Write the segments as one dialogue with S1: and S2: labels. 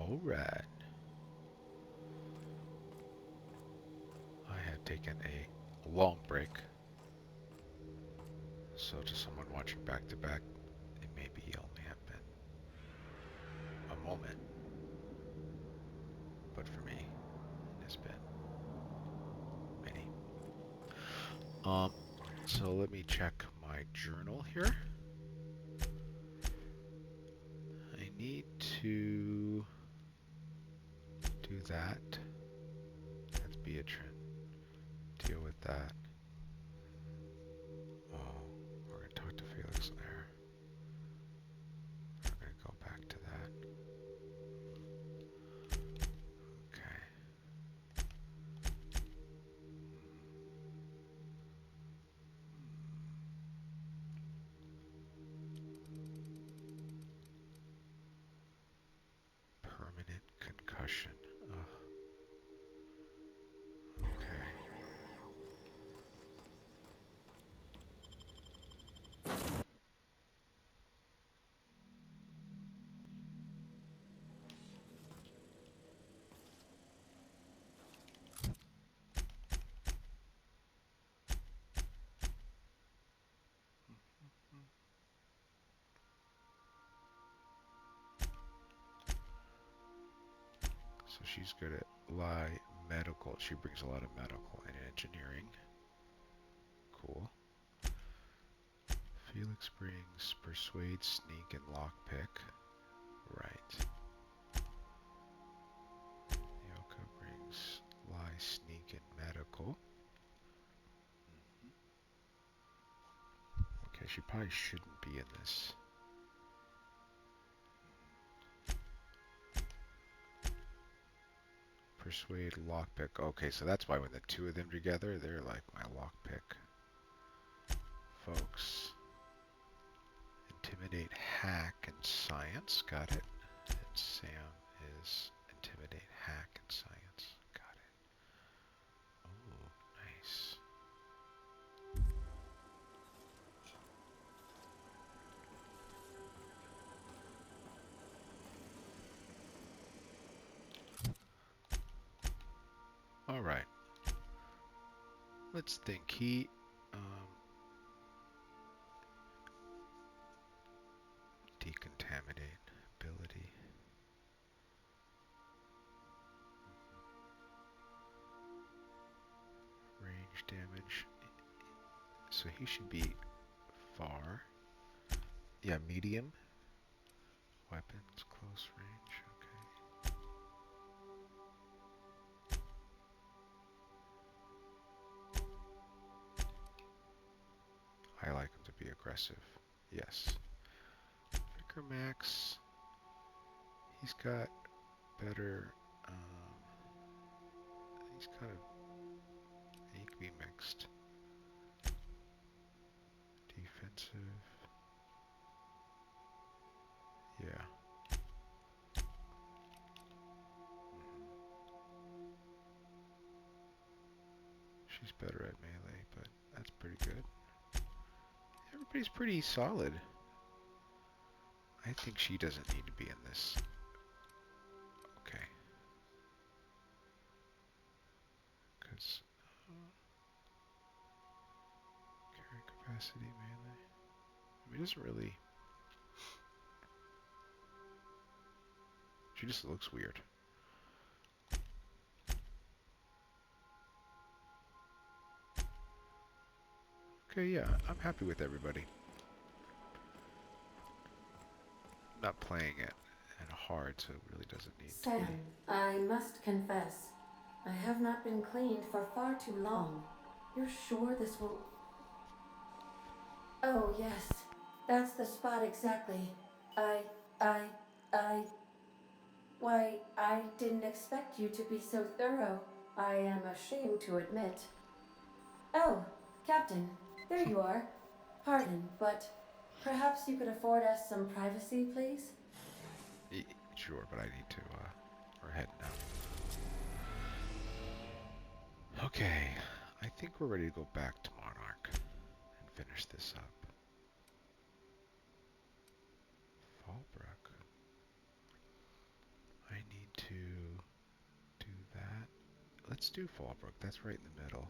S1: Alright. I have taken a long break. So to someone watching back to back, it maybe only have been a moment. But for me, it has been many. So let me check my journal here. I need to do that. That's Beatrice. Deal with that. Oh, we're going to talk to Felix there. We're going to go back to that. Okay. Permanent concussion. Ugh. Okay. So she's good at medical. She brings a lot of medical and engineering. Cool. Felix brings persuade, sneak, and lockpick. Right. Nyoka brings lie, sneak, and medical. Okay, she probably shouldn't be in this. Persuade, lockpick. Okay, so that's why when the two of them together, they're like my lockpick folks. Intimidate, hack, and science. Got it. And Sam is intimidate, hack, and science. Got it. Oh, nice. All right. Let's think. Decontaminate ability. Range damage. So he should be far. Yeah, medium. Weapons, close range. Okay. I like him to be aggressive. Yes. Vicar Max. He's got better. He's kind of. He can be mixed. Defensive. Yeah. She's better at melee, but that's pretty good. Everybody's pretty solid. I think she doesn't need to be in this. Okay. Because carry capacity melee. I mean, it doesn't really. She just looks weird. Okay, yeah, I'm happy with everybody. Not playing it and hard, so it really doesn't need to
S2: Sam,
S1: be.
S2: I must confess, I have not been cleaned for far too long. You're sure this will... Oh, yes. That's the spot exactly. I, I, I... Why, I didn't expect you to be so thorough. I am ashamed to admit. Oh, Captain, there you are. Pardon, but perhaps you could afford us some privacy, please?
S1: Sure, but I need to, we're heading out. Okay, I think we're ready to go back to Monarch and finish this up. Fallbrook. I need let's do Fallbrook. That's right in the middle.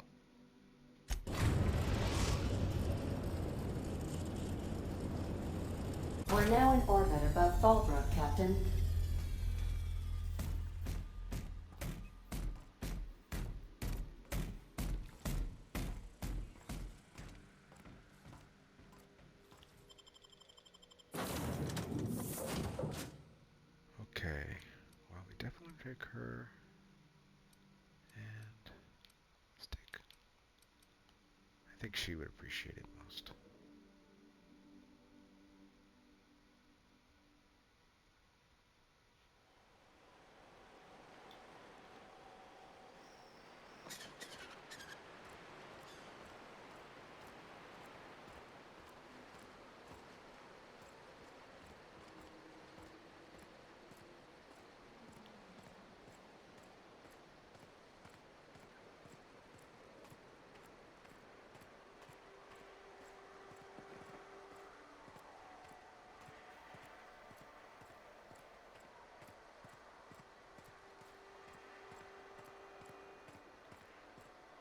S2: We're now in orbit above Fallbrook, Captain.
S1: Okay. Well, we definitely take her. And let's take... I think she would appreciate it most.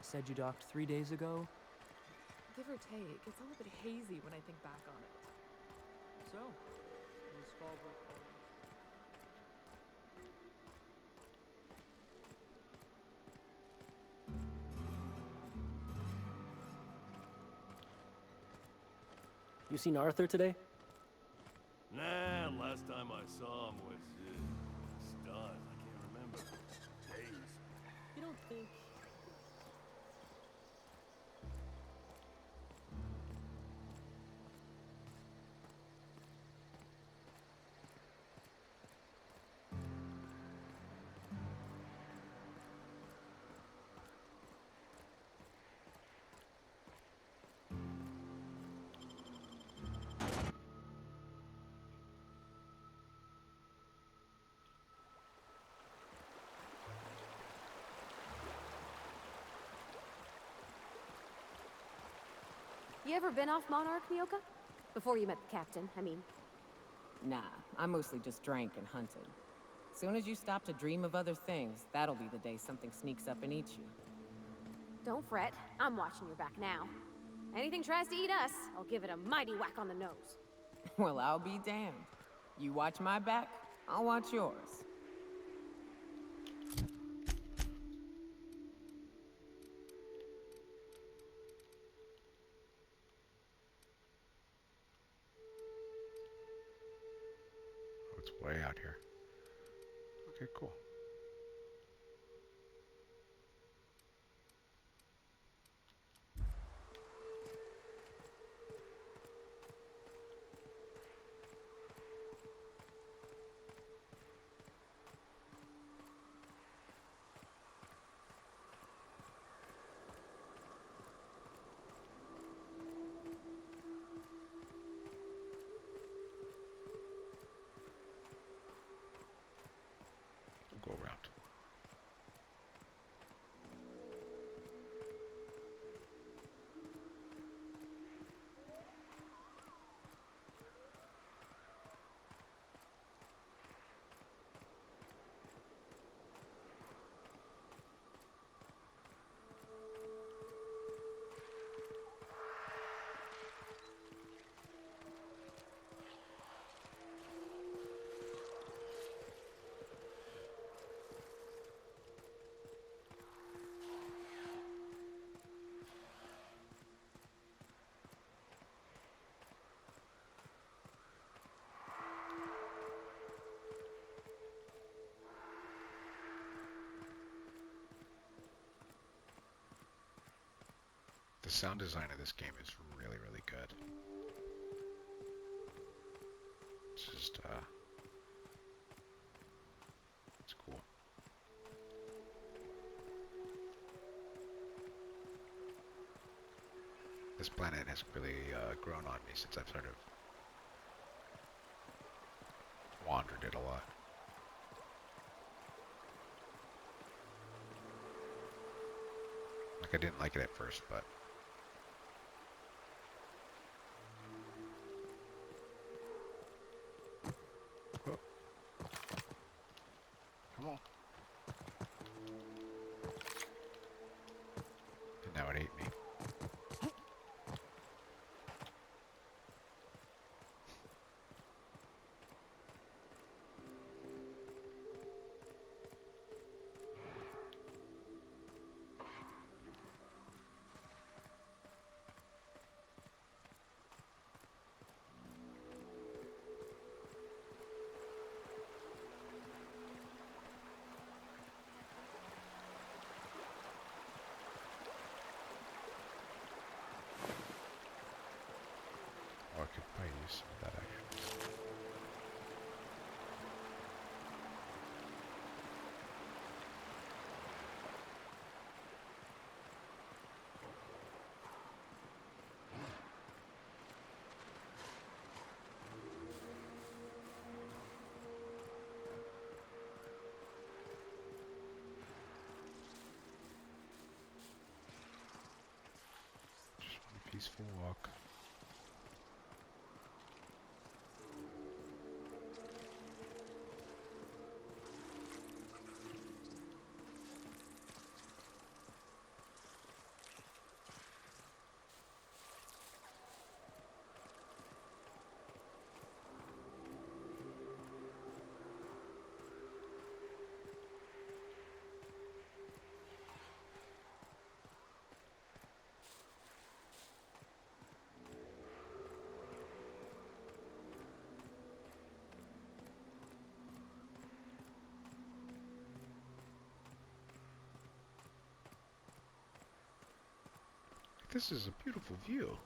S3: Said you docked 3 days ago?
S4: Give or take, it's all a bit hazy when I think back on it.
S3: So, was Fallbrook You seen Arthur today?
S5: Nah, last time I saw him was stars. I can't remember. Days.
S4: You don't think...
S6: You ever been off Monarch, Nyoka? Before you met the captain, I mean.
S7: Nah, I mostly just drank and hunted. Soon as you stop to dream of other things, that'll be the day something sneaks up and eats you.
S6: Don't fret, I'm watching your back now. Anything tries to eat us, I'll give it a mighty whack on the nose.
S7: Well, I'll be damned. You watch my back, I'll watch yours.
S1: Oh, it's way out here. Okay, cool. We'll go around. The sound design of this game is really, really good. It's just, it's cool. This planet has really grown on me since I've sort of wandered it a lot. Like, I didn't like it at first, but oh. Come on. beautiful walk. This is a beautiful view.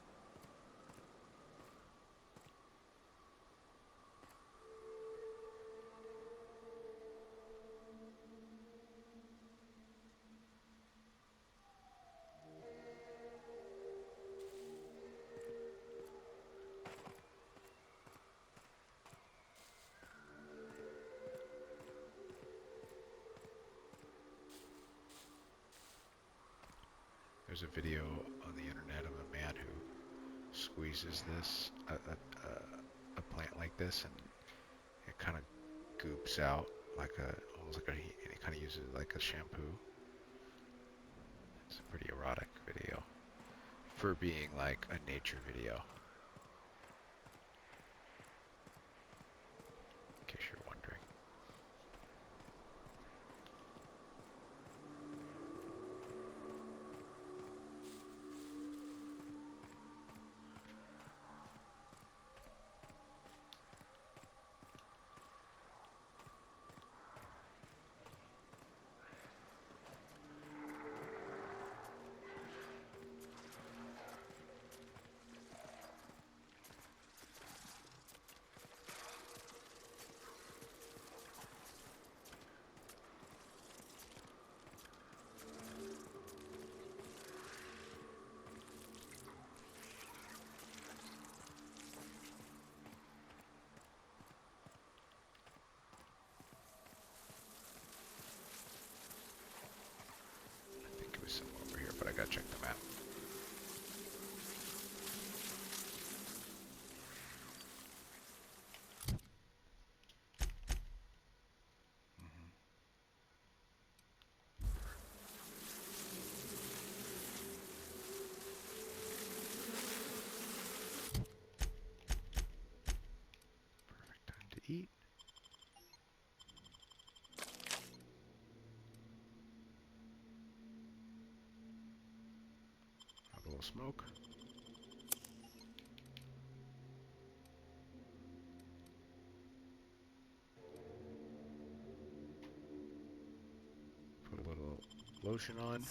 S1: There's a video on the internet of a man who squeezes this, a plant like this, and it kind of goops out like almost like and he kind of uses it like a shampoo. It's a pretty erotic video for being like a nature video. In case you're wondering. Somewhere over here, but I gotta check the map. Perfect time to eat. Have a little smoke. Put a little lotion on.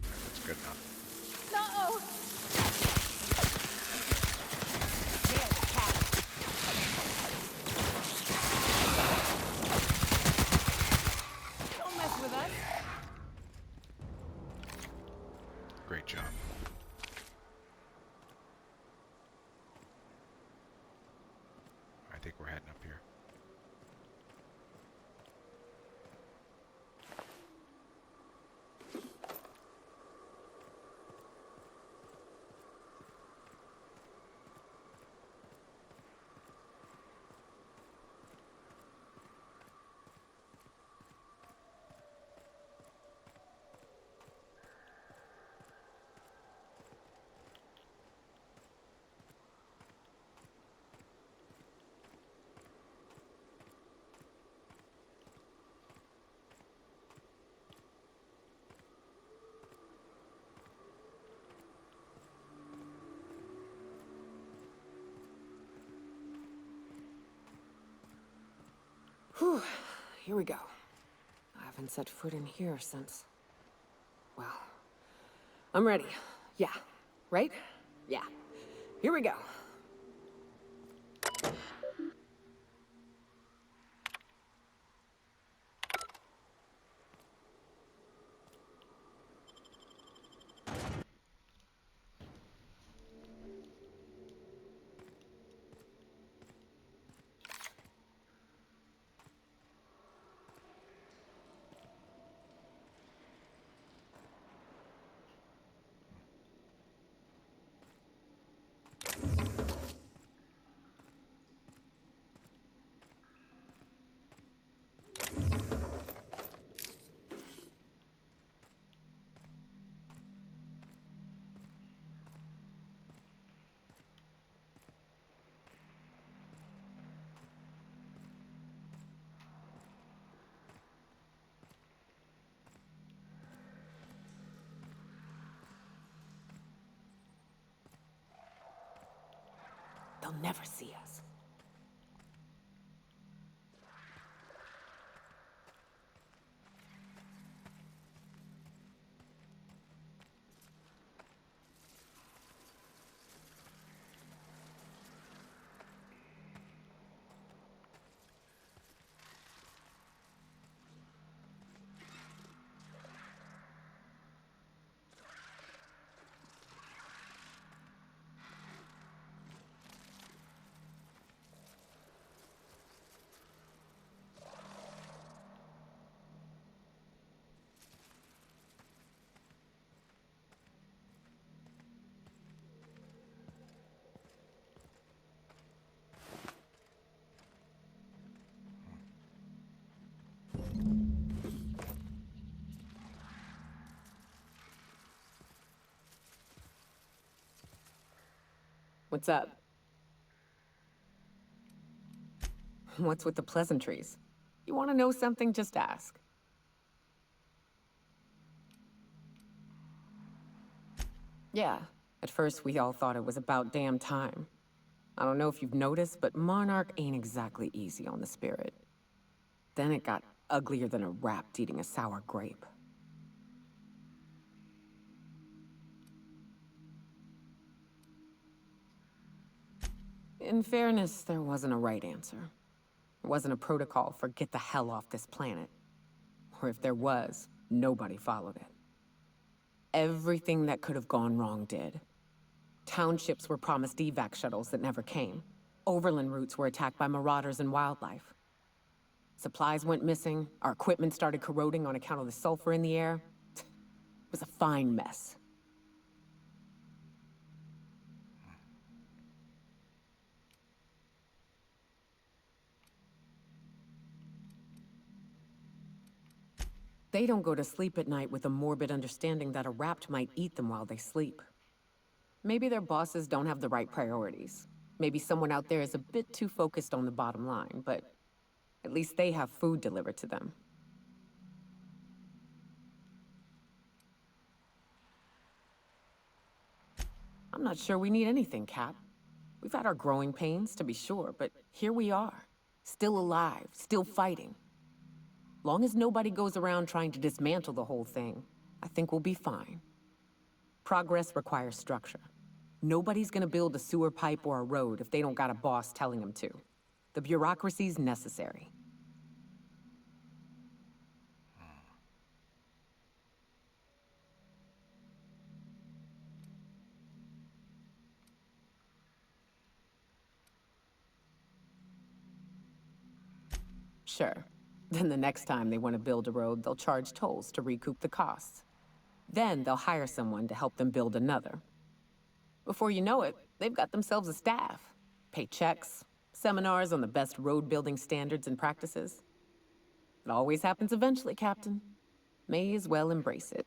S1: That's good enough.
S6: No!
S7: Don't mess with us.
S1: Great job. I think we're heading up here.
S7: Whew. Here we go. I haven't set foot in here since... Well, I'm ready. Yeah. Right? Yeah. Here we go. they'll never see us. What's up? What's with the pleasantries? You want to know something, just ask. Yeah, at first we all thought it was about damn time. I don't know if you've noticed, but Monarch ain't exactly easy on the spirit. Then it got uglier than a rat eating a sour grape. In fairness, there wasn't a right answer. There wasn't a protocol for get the hell off this planet. Or if there was, nobody followed it. Everything that could have gone wrong did. Townships were promised evac shuttles that never came. Overland routes were attacked by marauders and wildlife. Supplies went missing, our equipment started corroding on account of the sulfur in the air. It was a fine mess. They don't go to sleep at night with a morbid understanding that a rapt might eat them while they sleep. Maybe their bosses don't have the right priorities. Maybe someone out there is a bit too focused on the bottom line, but at least they have food delivered to them. I'm not sure we need anything, Cap. We've had our growing pains, to be sure, but here we are. Still alive, still fighting. Long as nobody goes around trying to dismantle the whole thing, I think we'll be fine. Progress requires structure. Nobody's gonna build a sewer pipe or a road if they don't got a boss telling them to. The bureaucracy's necessary. Sure. Then the next time they want to build a road, they'll charge tolls to recoup the costs. Then they'll hire someone to help them build another. Before you know it, they've got themselves a staff. Pay checks, seminars on the best road building standards and practices. It always happens eventually, Captain. May as well embrace it.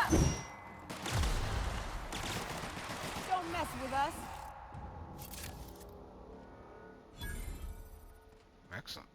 S1: Good.
S6: Don't mess with us.
S1: Excellent.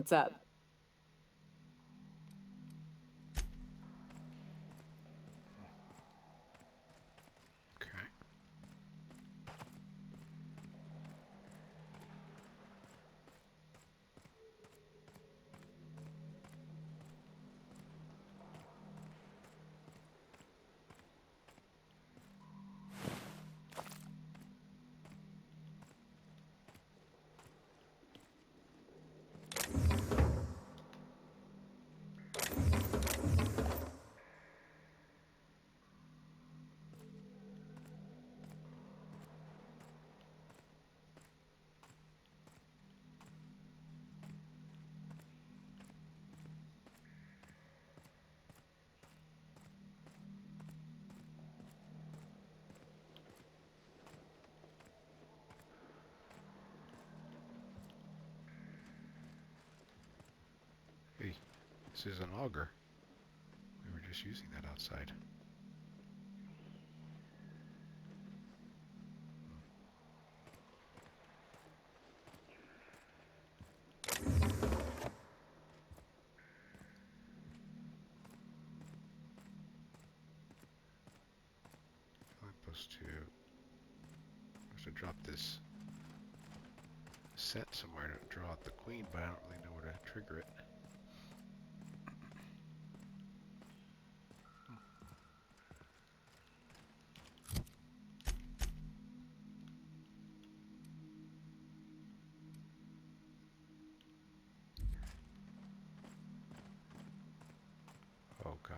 S7: What's up?
S1: Okay. Hey, this is an auger. We were just using that outside. I'm supposed to drop this set somewhere to draw out the queen, but I don't really know where to trigger it. Oh gosh.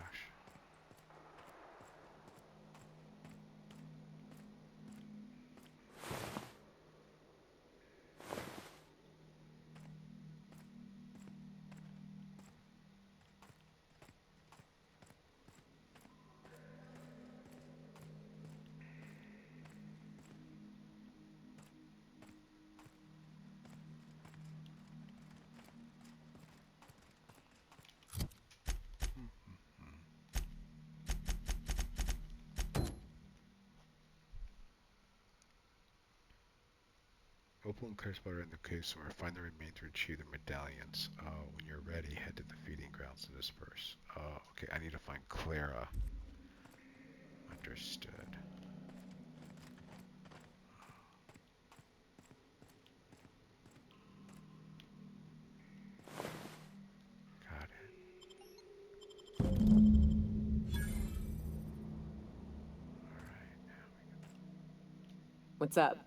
S1: Open Crestwater in the cave somewhere. Find the remains to retrieve the medallions. When you're ready, head to the feeding grounds to disperse. Okay, I need to find Clara. Understood. Got it. Alright, now we can...
S7: What's up?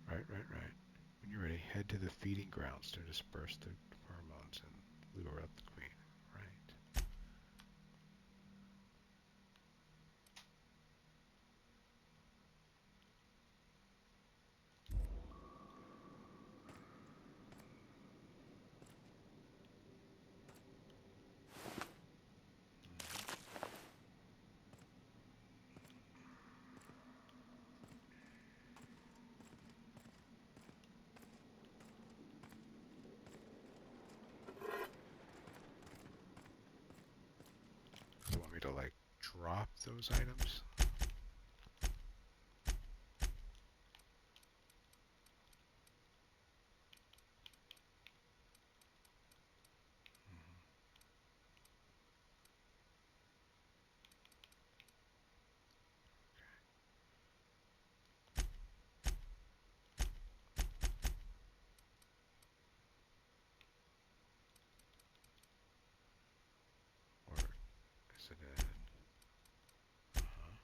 S1: Right. When you're ready, head to the feeding grounds to disperse the hormones and lure out the queen. Right. You want me to, like, drop those items? Or is it in... Uh-huh.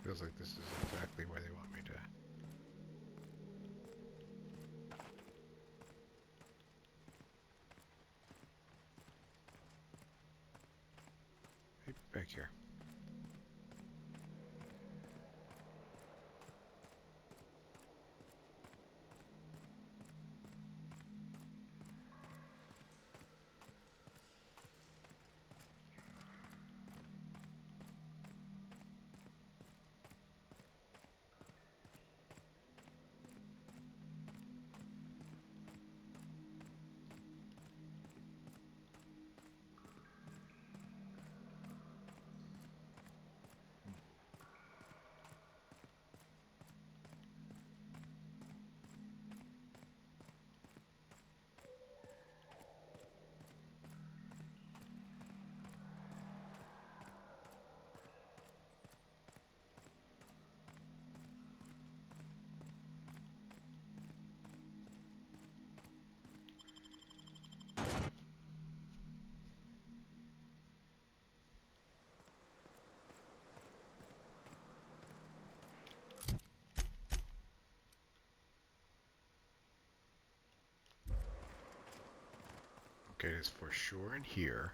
S1: Feels like this is exactly where they want me to. Maybe back here. Okay, it is for sure in here.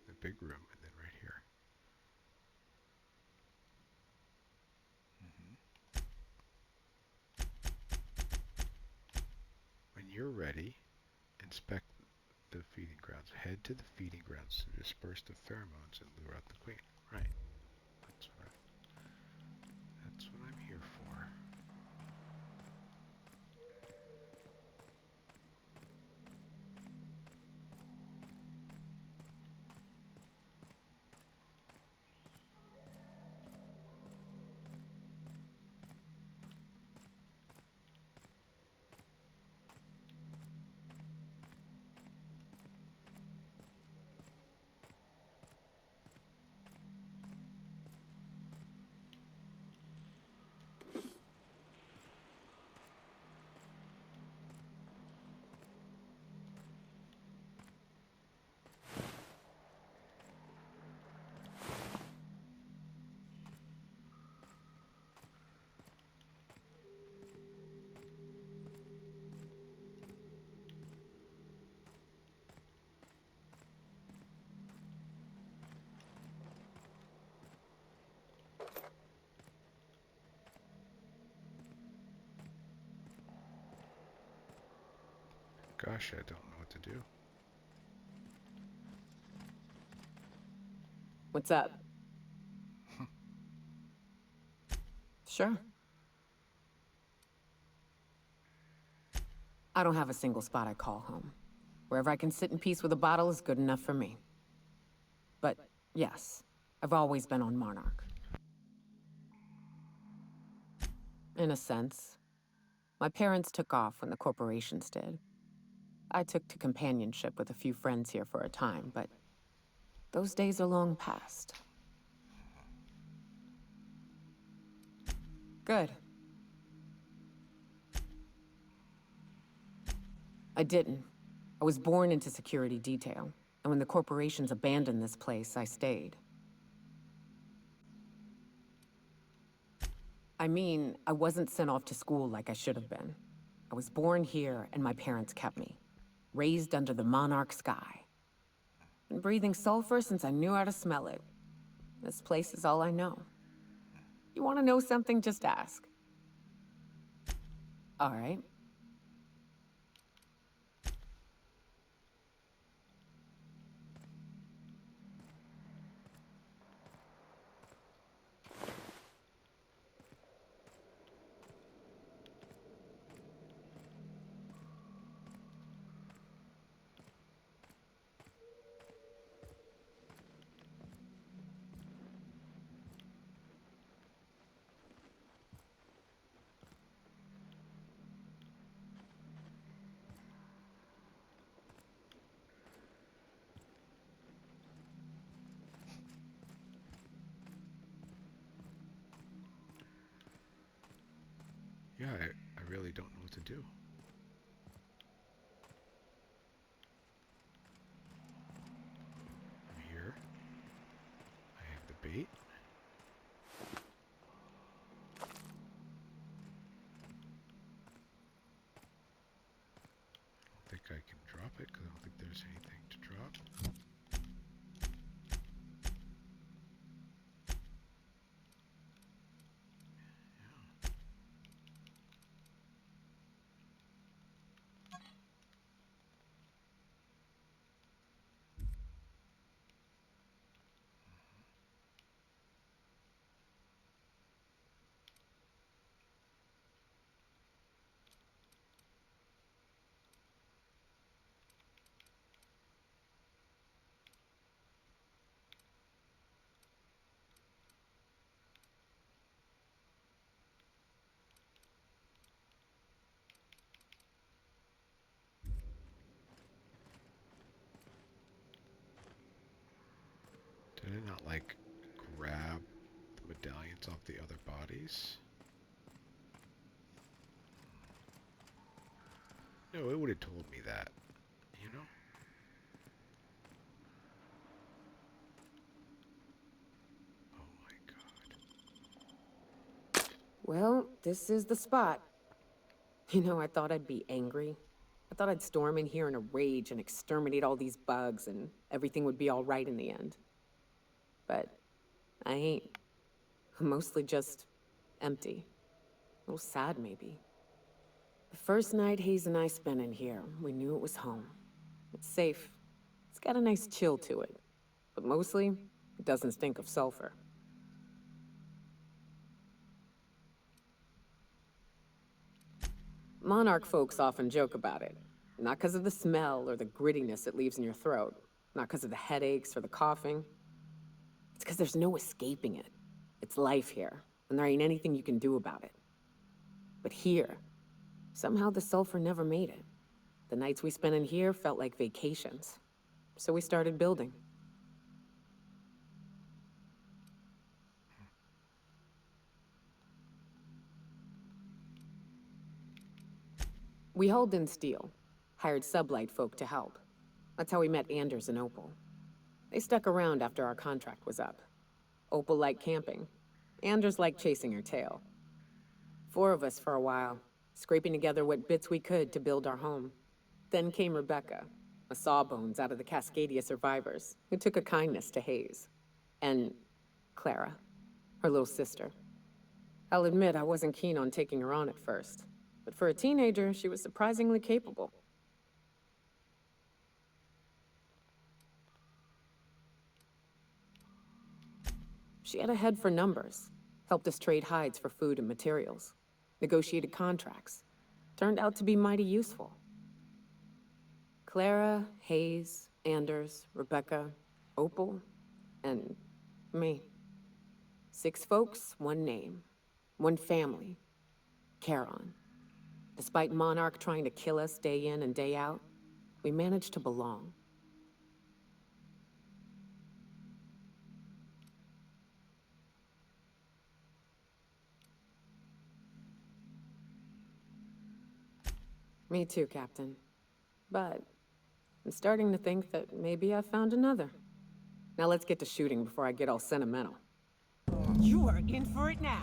S1: The big room, and then right here. When you're ready, inspect the feeding grounds. Head to the feeding grounds to disperse the pheromones and lure out the queen. Right. That's what I'm here for. Gosh, I don't know what to do.
S7: What's up? Sure. I don't have a single spot I call home. Wherever I can sit in peace with a bottle is good enough for me. But yes, I've always been on Monarch. In a sense. My parents took off when the corporations did. I took to companionship with a few friends here for a time, but those days are long past. Good. I didn't. I was born into security detail, and when the corporations abandoned this place, I stayed. I mean, I wasn't sent off to school like I should have been. I was born here, and my parents kept me. Raised under the Monarch sky. Been breathing sulfur since I knew how to smell it. This place is all I know. You want to know something? Just ask. All right.
S1: Yeah, I really don't know what to do. think I can drop it because I don't think there's anything to drop. Did it not, like, grab the medallions off the other bodies? No, it would have told me that, you know? Oh my god.
S7: Well, this is the spot. You know, I thought I'd be angry. I thought I'd storm in here in a rage and exterminate all these bugs and everything would be all right in the end. But I ain't. I'm mostly just empty. A little sad, maybe. The first night Hayes and I spent in here, we knew it was home. It's safe. It's got a nice chill to it. But mostly, it doesn't stink of sulfur. Monarch folks often joke about it. Not because of the smell or the grittiness it leaves in your throat. Not because of the headaches or the coughing. It's because there's no escaping it. It's life here, and there ain't anything you can do about it. But here, somehow the sulfur never made it. The nights we spent in here felt like vacations. So we started building. We hauled in steel, hired sublight folk to help. That's how we met Anders and Opal. They stuck around after our contract was up. Opal liked camping. Anders liked chasing her tail. 4 of us for a while, scraping together what bits we could to build our home. Then came Rebecca, a sawbones out of the Cascadia survivors, who took a kindness to Hayes. And Clara, her little sister. I'll admit I wasn't keen on taking her on at first, but for a teenager, she was surprisingly capable. She had a head for numbers, helped us trade hides for food and materials, negotiated contracts. Turned out to be mighty useful. Clara, Hayes, Anders, Rebecca, Opal, and me. 6 folks, 1 name, 1 family. Charon. Despite Monarch trying to kill us day in and day out, we managed to belong. Me too, Captain. But I'm starting to think that maybe I found another. Now let's get to shooting before I get all sentimental.
S8: You are in for it now.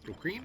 S1: Little green?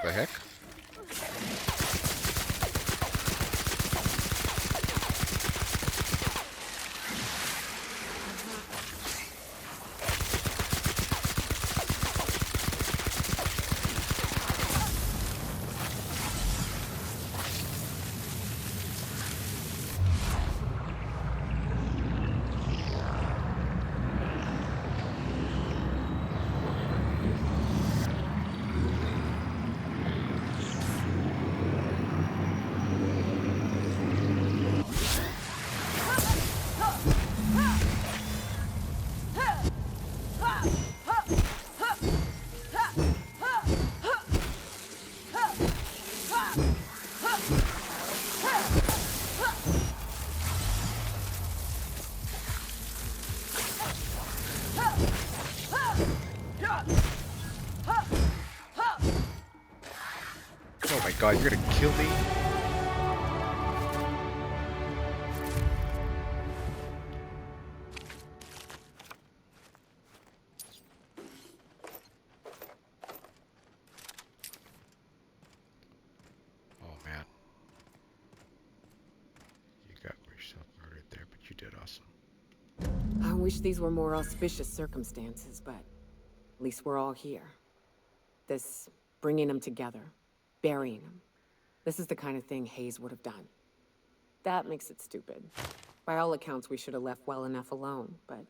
S1: The heck? Oh my god, you're gonna kill me? Oh man. You got yourself murdered there, but you did awesome.
S7: I wish these were more auspicious circumstances, but at least we're all here. This bringing them together, burying them. This is the kind of thing Hayes would have done. That makes it stupid. By all accounts, we should have left well enough alone, but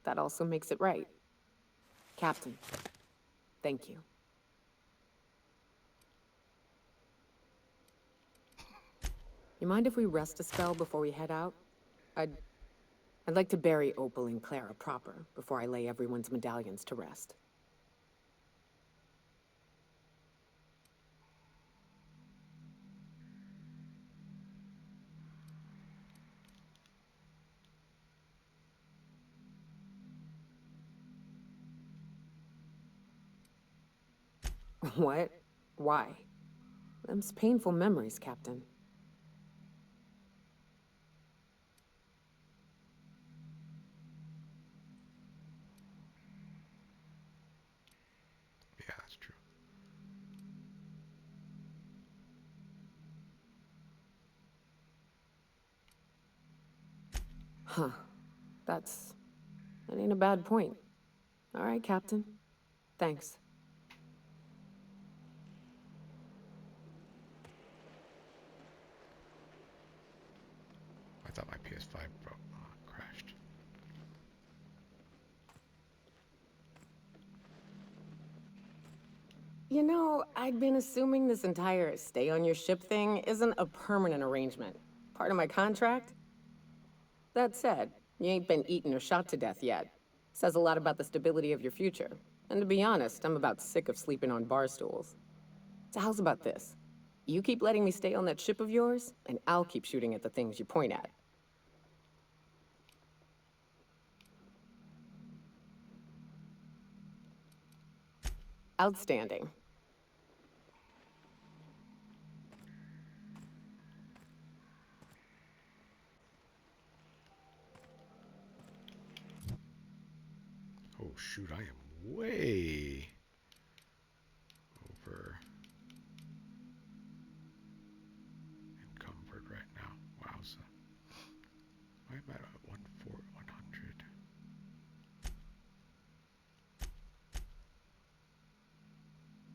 S7: that also makes it right. Captain, thank you. You mind if we rest a spell before we head out? I'd like to bury Opal and Clara proper before I lay everyone's medallions to rest. What? Why? Them's painful memories, Captain.
S1: Yeah, that's true.
S7: Huh. That ain't a bad point. All right, Captain. Thanks.
S1: I thought my PS5 crashed.
S7: You know, I'd been assuming this entire stay on your ship thing isn't a permanent arrangement. Part of my contract? That said, you ain't been eaten or shot to death yet. Says a lot about the stability of your future. And to be honest, I'm about sick of sleeping on bar stools. So how's about this? You keep letting me stay on that ship of yours, and I'll keep shooting at the things you point at. Outstanding.
S1: Oh shoot, I am way over in comfort right now. Wowza. Why am I at 100?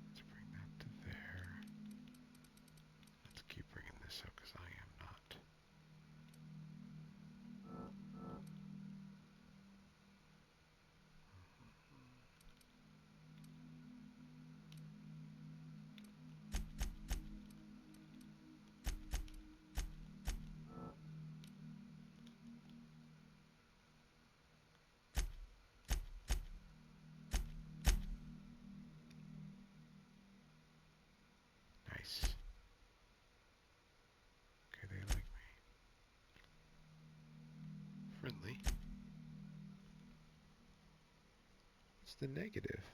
S1: Let's bring that to there. Let's keep bringing this up because I am not. Nice. Okay, they like me. Friendly. What's the negative?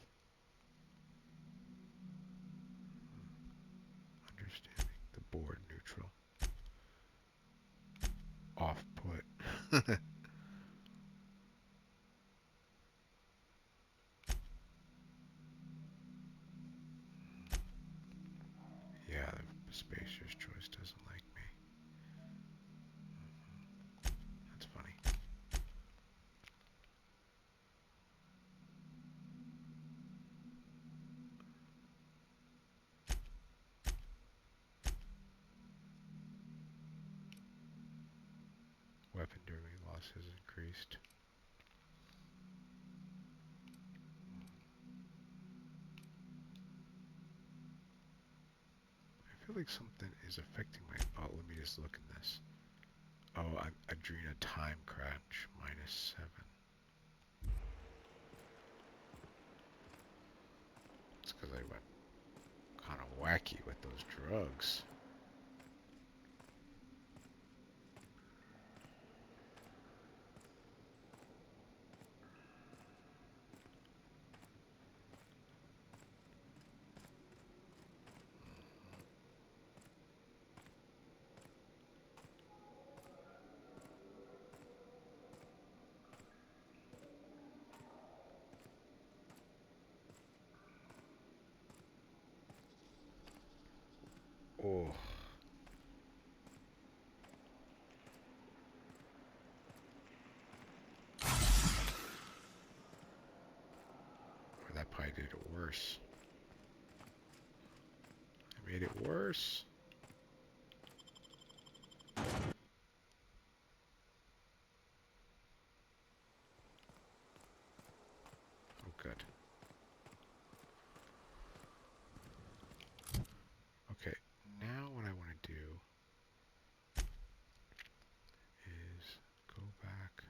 S1: Understanding. The board neutral. Off put. Yeah, the spacer's choice doesn't like me. That's funny. Weaponry loss has increased. I feel like something is affecting my... Oh, let me just look in this. Oh, I drew a time crunch, -7. It's because I went kind of wacky with those drugs. probably did it worse. I made it worse. Oh, good. Okay, now what I want to do is go back.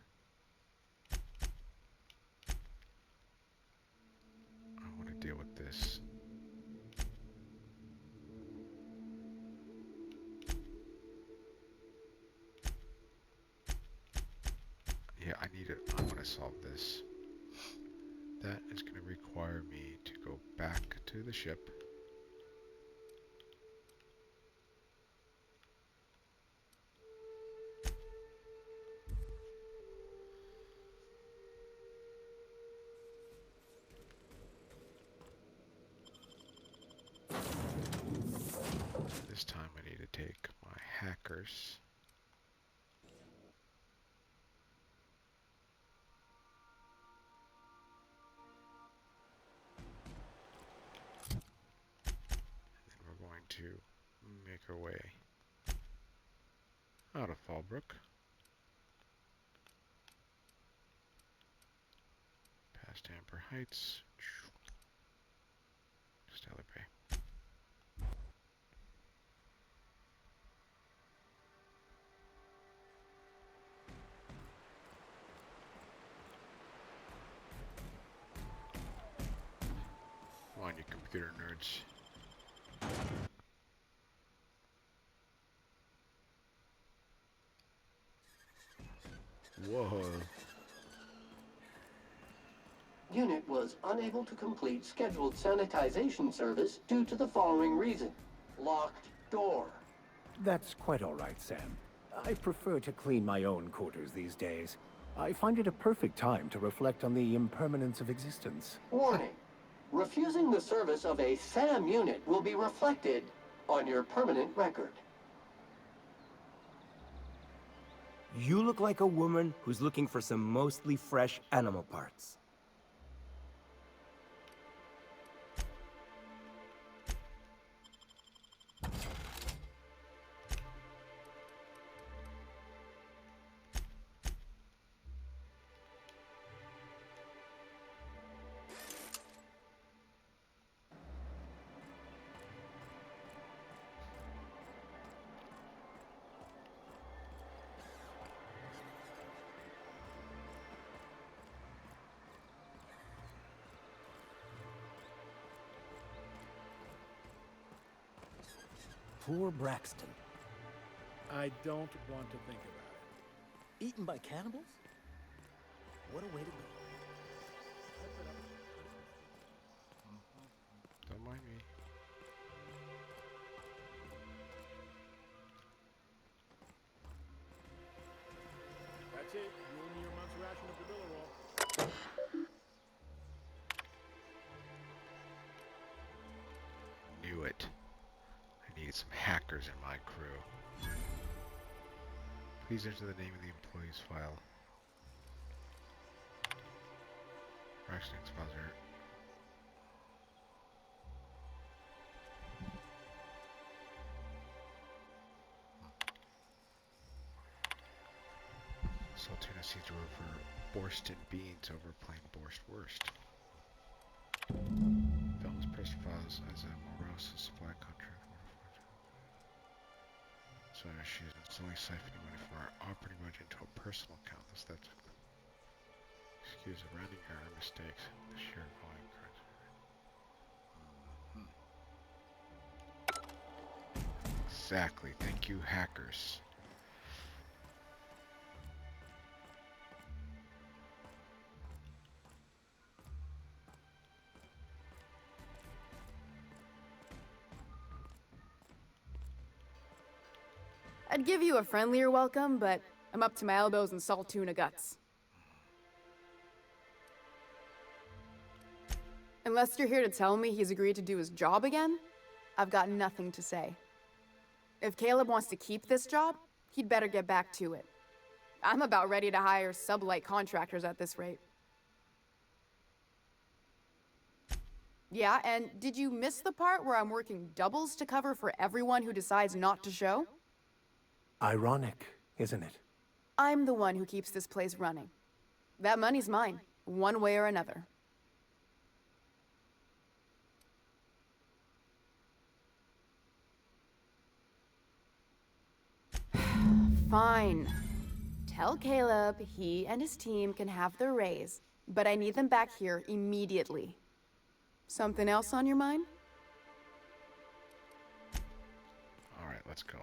S1: I want to deal with this. Yeah, I want to solve this. That is going to require me to go back to the ship. This time I need to take my hackers. And we're going to make our way out of Fallbrook. Past Amber Heights. Stellar Bay. Come on, you computer nerds. Whoa.
S9: Unit was unable to complete scheduled sanitization service due to the following reason. Locked door.
S10: That's quite all right, Sam. I prefer to clean my own quarters these days. I find it a perfect time to reflect on the impermanence of existence.
S9: Warning. Refusing the service of a SAM unit will be reflected on your permanent record.
S11: You look like a woman who's looking for some mostly fresh animal parts.
S10: Poor Braxton.
S12: I don't want to think about it.
S10: Eaten by cannibals? What a way to go.
S1: Don't mind me.
S12: That's it. You owe me your month's ration of Billabong.
S1: Knew it. I needed some hackers in my crew. Please enter the name of the employee's file. Braxton Expositor. Saltuna seems to prefer Borscht beans over plain borscht wurst. Velma's press files as a morose supply contract. So she's instantly siphoning money from our operating budget into a personal account. That's excuse a rounding error mistakes. The sheer volume correct. Exactly. Thank you, hackers.
S4: I'd give you a friendlier welcome, but I'm up to my elbows in salt tuna guts. Unless you're here to tell me he's agreed to do his job again, I've got nothing to say. If Caleb wants to keep this job, he'd better get back to it. I'm about ready to hire sublight contractors at this rate. Yeah, and did you miss the part where I'm working doubles to cover for everyone who decides not to show?
S10: Ironic, isn't it?
S4: I'm the one who keeps this place running. That money's mine, one way or another. Fine. Tell Caleb he and his team can have their raise, but I need them back here immediately. Something else on your mind?
S1: All right, let's go.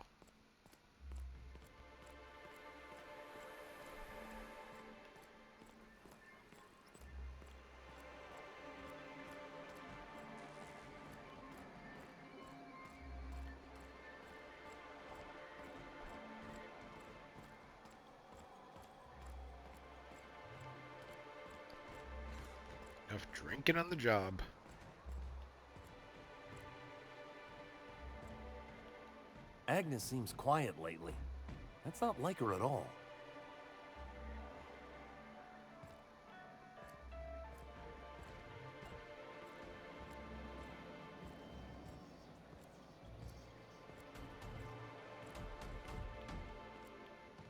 S1: Enough drinking on the job.
S5: Agnes seems quiet lately. That's not like her at all.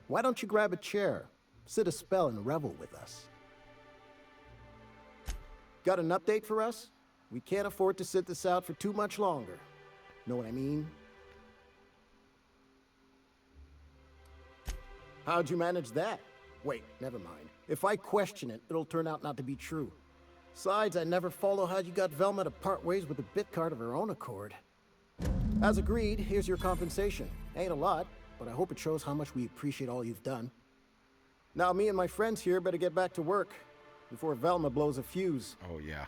S13: Why don't you grab a chair, sit a spell, and revel with us? Got an update for us? We can't afford to sit this out for too much longer. Know what I mean? How'd you manage that? Wait, never mind. If I question it, it'll turn out not to be true. Besides, I never follow how you got Velma to part ways with the bit card of her own accord. As agreed, here's your compensation. Ain't a lot, but I hope it shows how much we appreciate all you've done. Now me and my friends here better get back to work before Velma blows a fuse.
S1: Oh, yeah.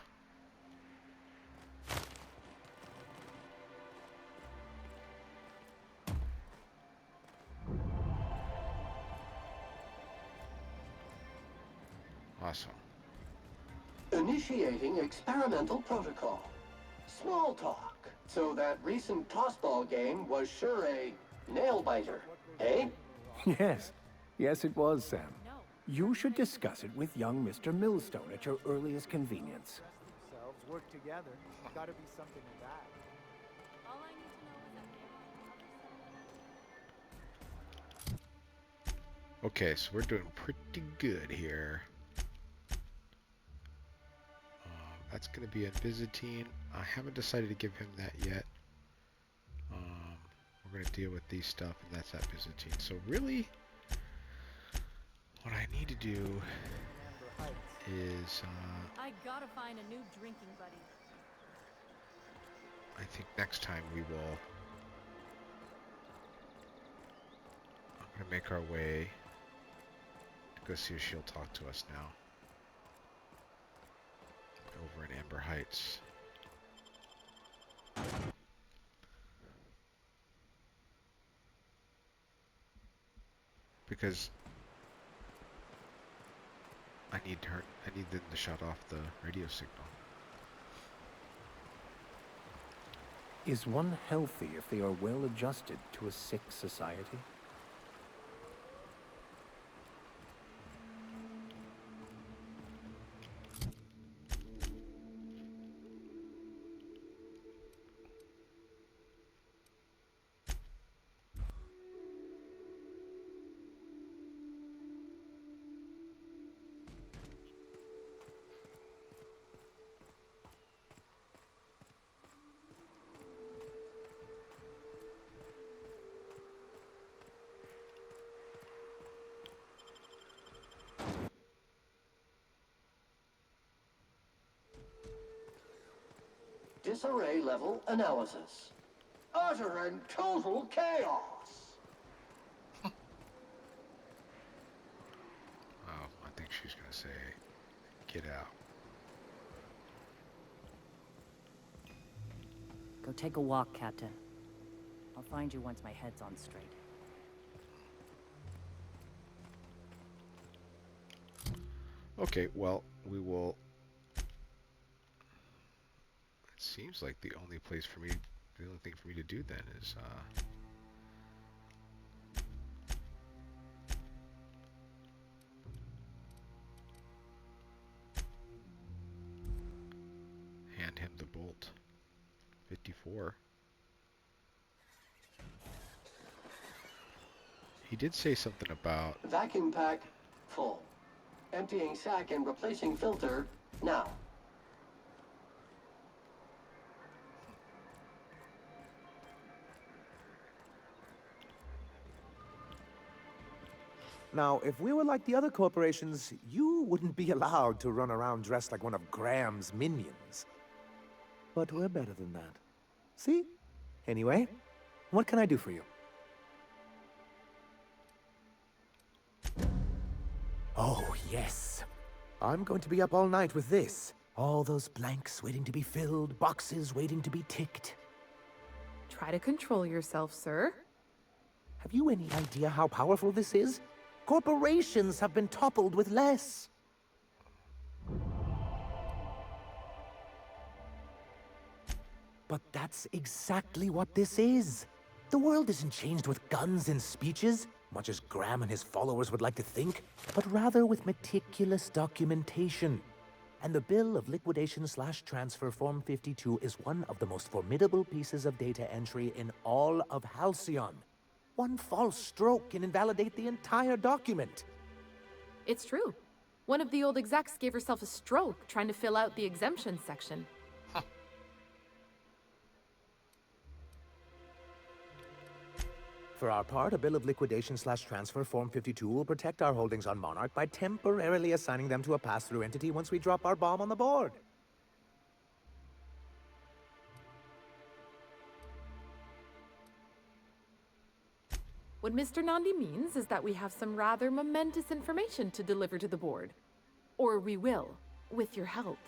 S1: Awesome.
S9: Initiating experimental protocol. Small talk. So that recent tossball game was sure a nail-biter, eh?
S10: Yes. Yes, it was, Sam. You should discuss it with young Mr. Millstone at your earliest convenience.
S12: Work together. Gotta be something in that.
S6: All I need to know is that
S1: Okay, so we're doing pretty good here. That's going to be a Byzantine. I haven't decided to give him that yet. We're going to deal with these stuff, and that's that Byzantine. So really, what I need to do is,
S6: I gotta find a new drinking buddy.
S1: I think next time we will, I'm going to make our way to go see if she'll talk to us now. Over in Amber Heights. Because I need them to shut off the radio signal.
S10: Is one healthy if they are well adjusted to a sick society?
S9: Disarray level analysis. Utter and total chaos.
S1: Oh, I think she's going to say, get out.
S14: Go take a walk, Captain. I'll find you once my head's on straight.
S1: Okay, well, we will... It seems like the only thing for me to do then is, hand him the bull. Bolt 54. He did say something about...
S9: Vacuum pack full. Emptying sack and replacing filter now.
S15: Now, if we were like the other corporations, you wouldn't be allowed to run around dressed like one of Graham's minions. But we're better than that. See? Anyway, what can I do for you? Oh, yes. I'm going to be up all night with this. All those blanks waiting to be filled, boxes waiting to be ticked.
S16: Try to control yourself, sir.
S15: Have you any idea how powerful this is? Corporations have been toppled with less. But that's exactly what this is. The world isn't changed with guns and speeches, much as Graham and his followers would like to think, but rather with meticulous documentation. And the Bill of Liquidation/Transfer Form 52 is one of the most formidable pieces of data entry in all of Halcyon. One false stroke can invalidate the entire document.
S16: It's true. One of the old execs gave herself a stroke trying to fill out the exemption section.
S15: For our part, a Bill of Liquidation/Transfer Form 52 will protect our holdings on Monarch by temporarily assigning them to a pass-through entity once we drop our bomb on the board.
S16: What Mr. Nandi means is that we have some rather momentous information to deliver to the board. Or we will, with your help.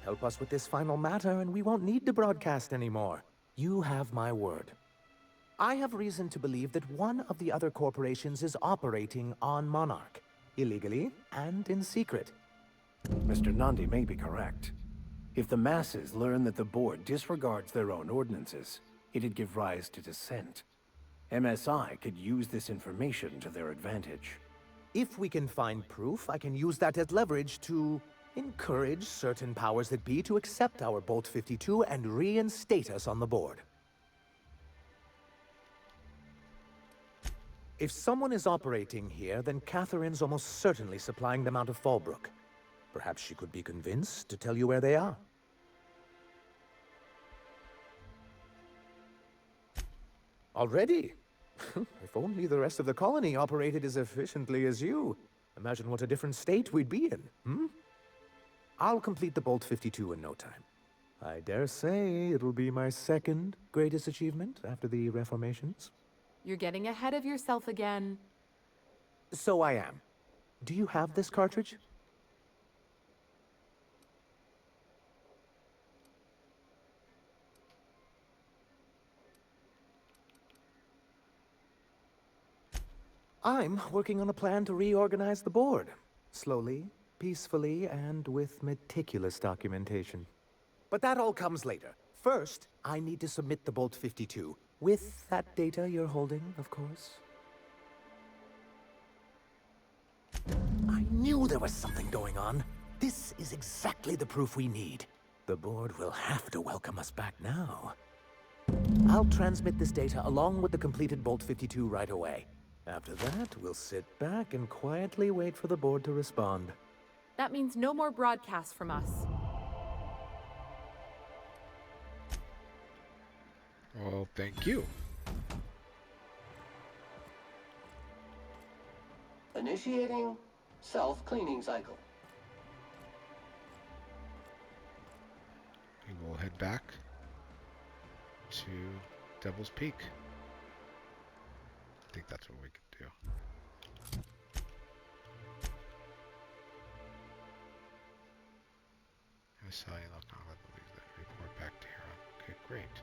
S15: Help us with this final matter, and we won't need to broadcast anymore. You have my word. I have reason to believe that one of the other corporations is operating on Monarch, illegally and in secret.
S10: Mr. Nandi may be correct. If the masses learn that the board disregards their own ordinances, it'd give rise to dissent. MSI could use this information to their advantage.
S15: If we can find proof, I can use that as leverage to encourage certain powers that be to accept our Bolt 52 and reinstate us on the board. If someone is operating here, then Catherine's almost certainly supplying them out of Fallbrook. Perhaps she could be convinced to tell you where they are. Already? If only the rest of the colony operated as efficiently as you. Imagine what a different state we'd be in, hmm? I'll complete the Bolt 52 in no time. I dare say it'll be my second greatest achievement after the reformations.
S16: You're getting ahead of yourself again.
S15: So I am. Do you have this cartridge? I'm working on a plan to reorganize the board. Slowly, peacefully, and with meticulous documentation. But that all comes later. First, I need to submit the Bolt 52. With that data you're holding, of course. I knew there was something going on. This is exactly the proof we need. The board will have to welcome us back now. I'll transmit this data along with the completed Bolt 52 right away. After that, we'll sit back and quietly wait for the board to respond.
S16: That means no more broadcasts from us.
S1: Well, thank you.
S9: Initiating self-cleaning cycle.
S1: We will head back to Devil's Peak. I think that's what we can do. I saw you look on, I believe that. Report back to Hero. Okay, great.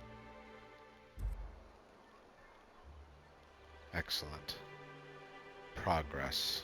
S1: Excellent. Progress.